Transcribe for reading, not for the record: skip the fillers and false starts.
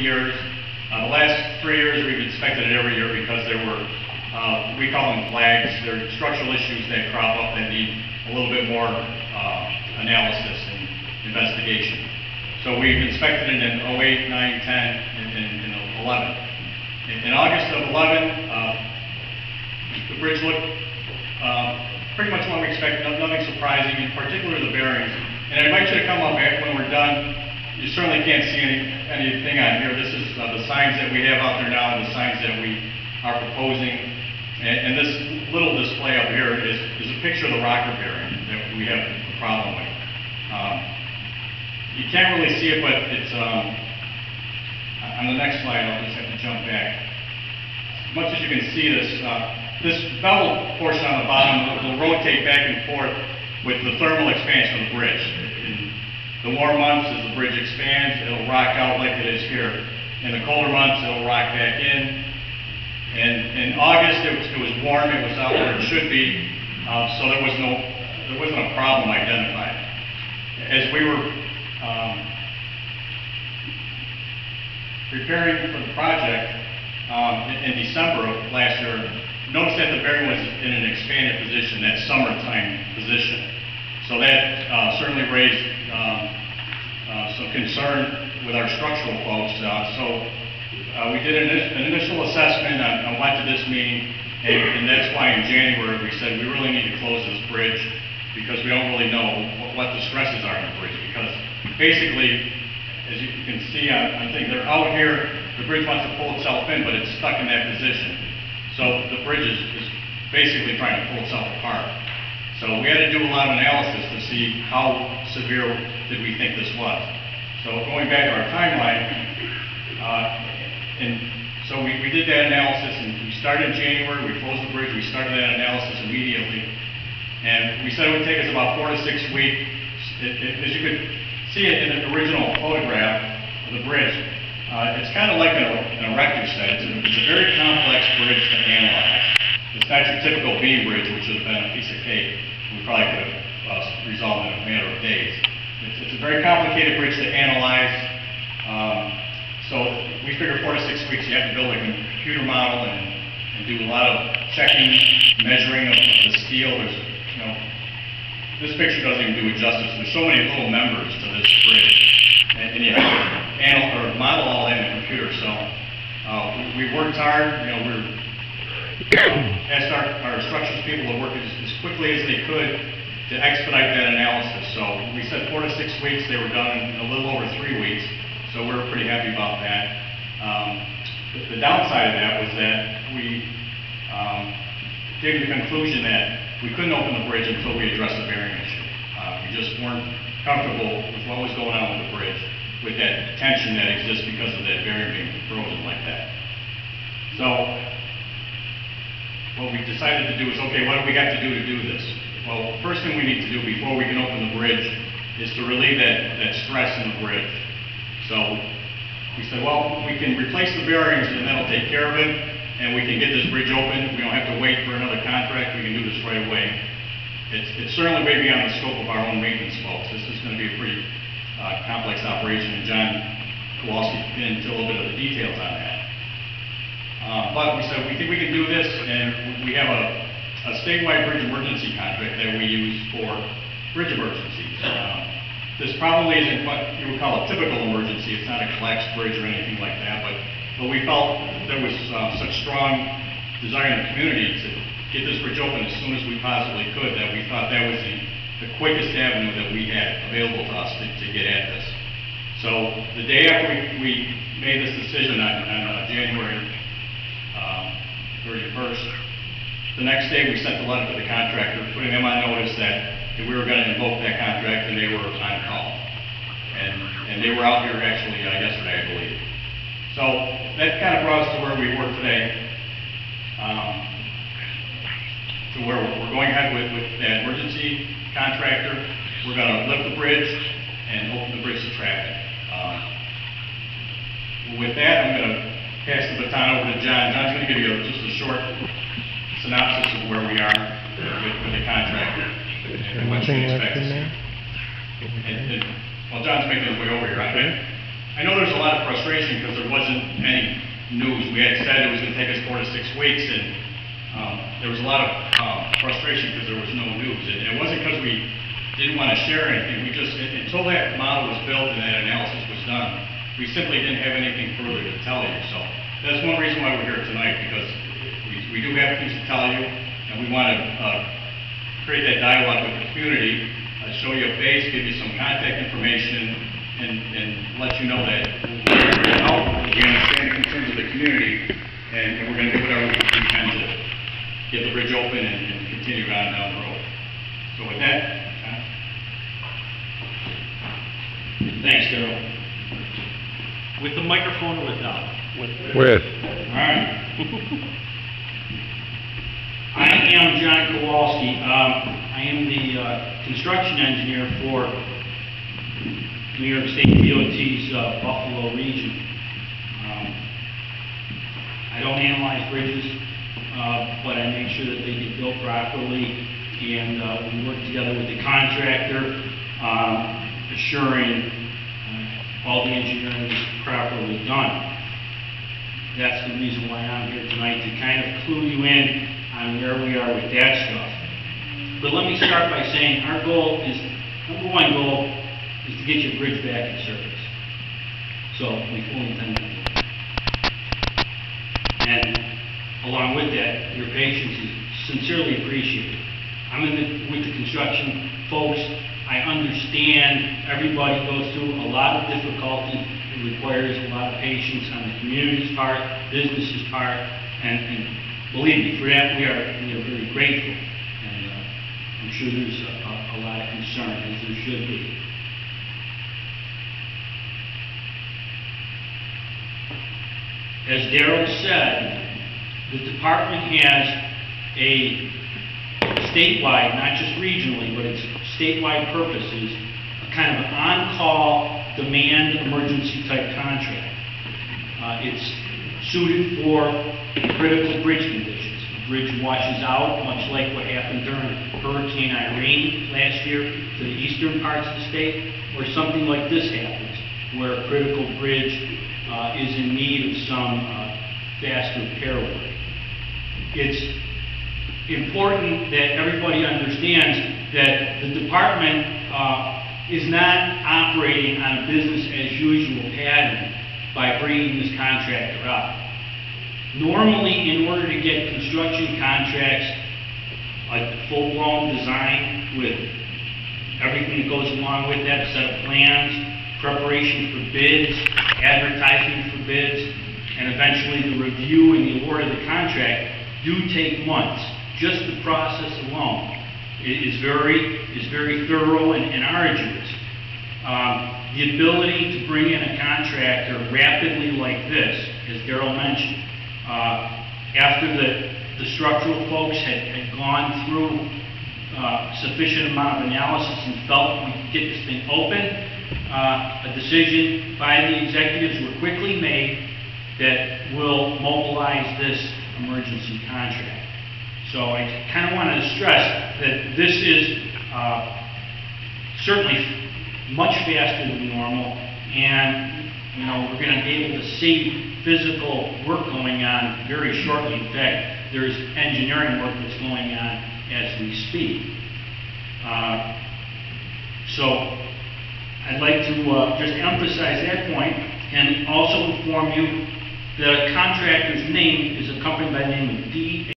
years. The last 3 years we've inspected it every year because there were, we call them flags, they're structural issues that crop up that need a little bit more analysis and investigation. So we've inspected it in 08, 9, 10, and 11. In August of 11, the bridge looked pretty much what we expected, nothing surprising, in particular the bearings. And I invite you to come up when we're done. You certainly can't see anything on here. This is the signs that we have out there now and the signs that we are proposing. And this little display up here is a picture of the rocker bearing that we have a problem with. You can't really see it, but it's on the next slide. I'll just have to jump back. As much as you can see this, this bevel portion on the bottom will rotate back and forth with the thermal expansion of the bridge. In the warm months, as the bridge expands, it'll rock out like it is here. In the colder months, it'll rock back in. And in August, it was warm. It was out where it should be, so there wasn't a problem identified. As we were preparing for the project in December of last year, notice that the bearing was in an expanded position, that summertime position. So that certainly raised some concern with our structural folks. We did an initial assessment on what did this mean, and that's why in January we said we really need to close this bridge because we don't really know what the stresses are on the bridge. Because basically, as you can see on things, they're out here, the bridge wants to pull itself in, but it's stuck in that position. So the bridge is basically trying to pull itself apart. So we had to do a lot of analysis to see how severe did we think this was. So going back to our timeline, and so we did that analysis, and we started in January, we closed the bridge, we started that analysis immediately. And we said it would take us about 4 to 6 weeks. As you could see it in the original photograph of the bridge, it's kind of like an erector set. It's a very complex bridge to analyze. It's not your typical beam bridge, which would have been a piece of cake. We probably could have resolved in a matter of days. It's a very complicated bridge to analyze. So we figure 4 to 6 weeks. You have to build a computer model and do a lot of checking, measuring of the steel. There's, this picture doesn't even do it justice. There's so many little members to this bridge, and you have to model all that in the computer. So we worked hard. We're asked our structures people to work as quickly as they could to expedite that analysis. So we said 4 to 6 weeks. They were done in a little over 3 weeks. So we were pretty happy about that. The downside of that was that we came to the conclusion that we couldn't open the bridge until we addressed the bearing issue. We just weren't comfortable with what was going on with the bridge, with that tension that exists because of that bearing being frozen like that. So what we decided to do is, okay, what do we got to do this? Well, first thing we need to do before we can open the bridge is to relieve that stress in the bridge. So we said, well, we can replace the bearings and that'll take care of it. And we can get this bridge open. We don't have to wait for another contract. We can do this right away. It's certainly way beyond the scope of our own maintenance folks. This is going to be a pretty complex operation, and John Kowalski can get into a little bit of the details on that. But we said we think we can do this, and we have a statewide bridge emergency contract that we use for bridge emergencies. This probably isn't what you would call a typical emergency. It's not a collapsed bridge or anything like that, but we felt there was such strong desire in the community to get this bridge open as soon as we possibly could that we thought that was the quickest avenue that we had available to us to get at this. So the day after we made this decision on January 31st, the next day we sent a letter to the contractor putting them on notice that we were going to invoke that contract, and they were on call. And they were out here actually yesterday, I believe. So that kind of brought us to where we were today, to where we're going ahead with that emergency contractor. We're going to lift the bridge and open the bridge to traffic. With that, I'm going to pass the baton over to John. John's going to give you just a short synopsis of where we are with the contractor. And what you expect. Well, John's making his way over here. I I know there's a lot of frustration because there wasn't any news. We had said it was going to take us 4 to 6 weeks, and there was a lot of frustration because there was no news. And it wasn't because we didn't want to share anything. We just, until that model was built and that analysis was done, we simply didn't have anything further to tell you. So that's one reason why we're here tonight, because we do have things to tell you, and we want to create that dialogue with the community, show you a face, give you some contact information, and let you know that we're here to help. We understand the concerns of the community, and we're going to do whatever we can to get the bridge open and continue on down the road. So with that, thanks, Darrell. With the microphone or without? With. All right. I am John Kowalski. I am the construction engineer for New York State DOT's Buffalo region. I don't analyze bridges, but I make sure that they get built properly, and we work together with the contractor, assuring all the engineering is properly done. That's the reason why I'm here tonight, to kind of clue you in on where we are with that stuff. But let me start by saying our goal is, number one goal is to get your bridge back in service. So we fully intend to do it. And along with that, your patience is sincerely appreciated. I'm with the construction folks. I understand everybody goes through a lot of difficulty. It requires a lot of patience on the community's part, business's part, and believe me, for that we are very grateful. And I'm sure there's a lot of concern, as there should be. As Darrell said, the department has a statewide, not just regionally, but it's statewide purposes, a kind of an on-call demand emergency type contract. It's suited for critical bridge conditions. The bridge washes out, much like what happened during Hurricane Irene last year to the eastern parts of the state, or something like this happens, where a critical bridge is in need of some fast repair work. It's important that everybody understands that the department is not operating on a business as usual pattern by bringing this contractor up. Normally, in order to get construction contracts, a full-blown design with everything that goes along with that, a set of plans, preparation for bids, advertising for bids, and eventually the review and the award of the contract do take months. Just the process alone is very thorough and arduous. The ability to bring in a contractor rapidly like this, as Darrell mentioned, after the structural folks had gone through sufficient amount of analysis and felt we could get this thing open, a decision by the executives were quickly made that will mobilize this emergency contract. So I kind of wanted to stress that this is certainly much faster than normal, and we're going to be able to see physical work going on very shortly. In fact, there's engineering work that's going on as we speak. So I'd like to just emphasize that point and also inform you that a contractor's name is a company by the name of D.